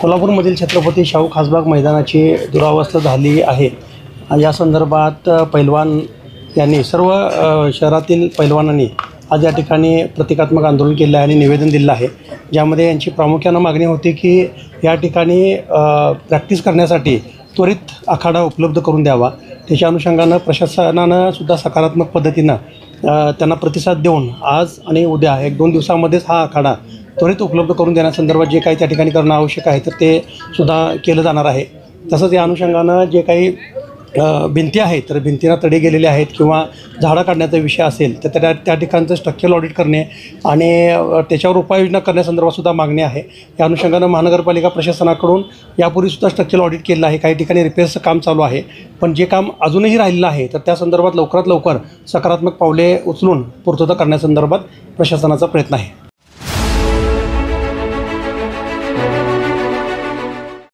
कोल्हापूरमधील छत्रपती शाहू खासबाग मैदानाची दुरावस्था झाली आहे। या संदर्भात पैलवान यांनी सर्व शहरातील पैलवानांनी आज या ठिकाणी प्रतिकात्मक आंदोलन केलं आहे आणि निवेदन दिलं आहे, ज्यामध्ये यांची प्रामुख्यानं मागणी होती की या ठिकाणी प्रॅक्टिस करण्यासाठी त्वरित आखाडा उपलब्ध करून द्यावा। त्याच्या अनुषंगानं प्रशासनानं सुद्धा सकारात्मक पद्धतीनं त्यांना प्रतिसाद देऊन आज आणि उद्या 1-2 दिवसामध्येच हा आखाडा त्वरित उपलब्ध करून देण्यासंदर्भात जे काही त्या ठिकाणी करणं आवश्यक आहे तर ते सुद्धा केलं जाणार आहे। तसंच या अनुषंगानं जे काही भिंती आहेत तर भिंतींना तडे गेलेले आहेत किंवा झाडं काढण्याचा विषय असेल तर त्या ठिकाणचं स्ट्रक्चरल ऑडिट करणे आणि त्याच्यावर उपाययोजना करण्यासंदर्भात सुद्धा मागणी आहे। या अनुषंगानं महानगरपालिका प्रशासनाकडून यापूर्वीसुद्धा स्ट्रक्चरल ऑडिट केलं आहे। काही ठिकाणी रिपेअर्सचं काम चालू आहे, पण जे काम अजूनही राहिलेलं आहे तर त्या संदर्भात लवकरात लवकर सकारात्मक पावले उचलून पूर्तता करण्यासंदर्भात प्रशासनाचा प्रयत्न आहे।